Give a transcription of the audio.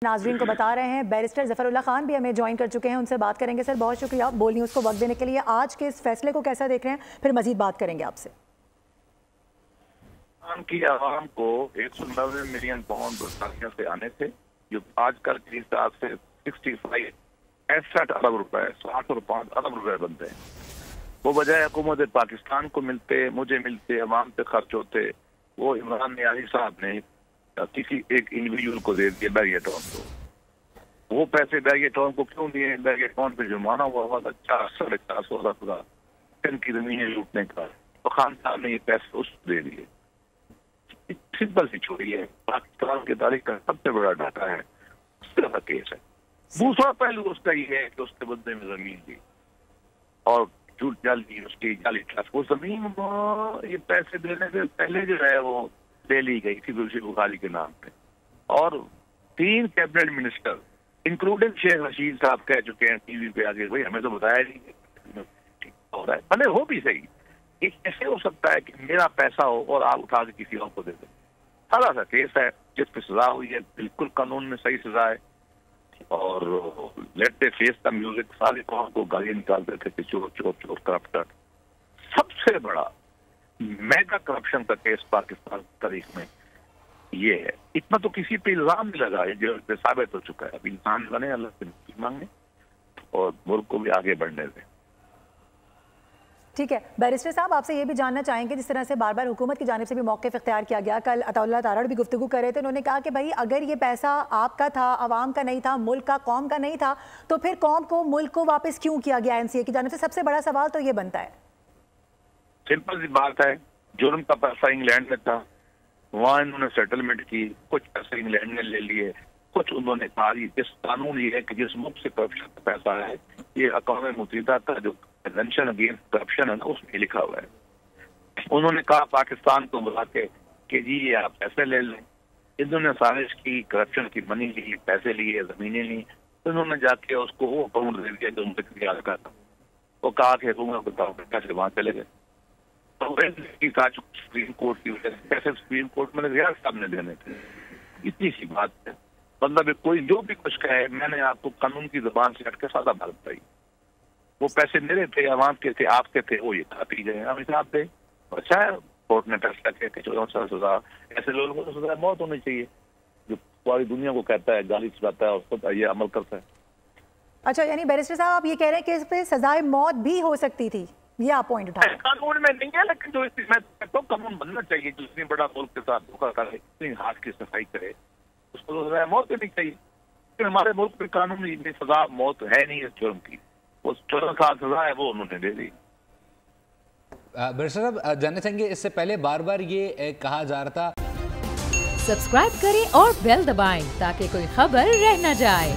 नाजरीन को बता रहे हैं बैरिस्टर ज़फ़रुल्लाह खान भी हमें ज्वाइन कर चुके हैं, उनसे बात करेंगे। सर बहुत शुक्रिया बोल न्यूज़ को वक्त देने के लिए। आज के इस फैसले को कैसा देख रहे हैं, फिर मजीद बात करेंगे आपसे। की आवाम को 190 मिलियन पाउंड बरतानिया से आने थे, जो आजकल के हिसाब से 65 अरब रुपए 60 अरब रुपए बनते हैं। वो बजाय हुकूमत पाकिस्तान को मिलते, मुझे मिलते, अवाम पे खर्च होते, वो इमरान नियाज़ी साहब ने किसी एक इंडिविजुअल को दे दिए बैरियर टाउन को। वो पैसे बैरियर टाउन को क्यों दिए? बैरियर टाउन पे जुर्माना हुआ था 400 अरब का की जमीनें लूटने का, तो खान साहब ने ये पैसे उसको दे दिए। सिंपल सी चोरी है, पाकिस्तान की तारीख का सबसे बड़ा डाटा है, उसका केस है। दूसरा पहलू उसका ये है कि उसके बदले में जमीन दी और झूठ जाली उसकी जाली ट्रस्ट। वो जमीन ये पैसे देने से पहले जो है वो ले ली गई थी दूसरी बुखारी के नाम पे, और 3 cabinet minister including Sheikh Rashid sahab कह चुके हैं टीवी पे आगे, भाई हमें तो बताया नहीं हो रहा है। भले हो भी सही, ये कैसे हो सकता है कि मेरा पैसा हो और आप उठा के किसी और को दे दें? सारा सा केस है जिस पे सजा हुई है, बिल्कुल कानून में सही सजा है। और लेट फेस द म्यूजिक, सारे कौम को गालियां निकालते थे कि चोर चोर चोर करप्टर। सबसे बड़ा मेगा करप्शन का केस पाकिस्तान की तारीख में ये है। इतना तो किसी पे इल्जाम नहीं लगा है जो साबित हो चुका है। अब इंसान बने, अल्लाह से माफी मांगे और मुल्क को भी आगे बढ़ने दें। ठीक है बैरिस्टर साहब, आपसे ये भी जानना चाहेंगे, जिस तरह से बार बार हुकूमत की जानिब से भी मौक़िफ़ इख्तियार किया गया, कल अताउल्लाह तारड़ भी गुफ्तगू कर रहे थे, उन्होंने कहा कि भाई अगर ये पैसा आपका था, आवाम का नहीं था, मुल्क का, कौम का नहीं था, तो फिर कौम को, मुल्क को वापस क्यों किया गया एनसीए की जानिब से? सबसे बड़ा सवाल तो ये बनता है। सिंपल सी बात है, जुर्म का पैसा इंग्लैंड में था, वहाँ इन्होंने सेटलमेंट की, कुछ पैसे इंग्लैंड ने ले लिए, कुछ उन्होंने कहा जिस कानून ये है कि जिस मुल्क से करप्शन का पैसा है, ये अक़वाम मुत्तहिदा का जो कन्वेंशन अगेंस्ट करप्शन है ना, उसमें लिखा हुआ है। उन्होंने कहा पाकिस्तान को बुला के कि जी ये आप पैसे ले लें। इन्होंने साजिश की, करप्शन की मनी ली, पैसे लिए, जमीनें ली, तो उन्होंने जाके उसको वो अकाउंट दे दिया जो उनसे का था। वो कहा कि हुकूमत बताओ पैसे वहां चले गए। सुप्रीम कोर्ट की वजह से पैसे सुप्रीम कोर्ट में रियाज साहब ने देने थे। इतनी सी बात है। मतलब कोई जो भी कुछ कहे, मैंने आपको कानून की जुबान से हटके सादा बात बताई। वो पैसे मेरे थे, आवाम के थे, आपके थे, वो ये खा पी गए, हम हिसाब थे। अच्छा है, कोर्ट ने फैसला किया कि 14 साल सजा। ऐसे लोगों को तो सजा मौत होनी चाहिए, जो पूरी दुनिया को कहता है, गाली चलाता है, उसको ये अमल करता है। अच्छा, यानी बैरिस्टर साहब आप ये कह रहे हैं कि इस पे सजाए मौत भी हो सकती थी, ये आप पॉइंट उठा रहे हैं? कानून में नहीं है, लेकिन जो मैं तो कानून बनना चाहिए जो इतनी बड़ा मुल्क के साथ धोखा करे, इतनी हाथ की सफाई करे, उसको तो सजा मौत देनी चाहिए। लेकिन हमारे मुल्क में कानून में सजा मौत है नहीं इस जुर्म की। वो 14 साल सजा है वो उन्होंने दे दी। बैरिस्टर साहब जानना चाहेंगे, इससे पहले बार बार ये कहा जा रहा था सब्सक्राइब करें और बेल दबाएं ताकि कोई खबर रह न जाए।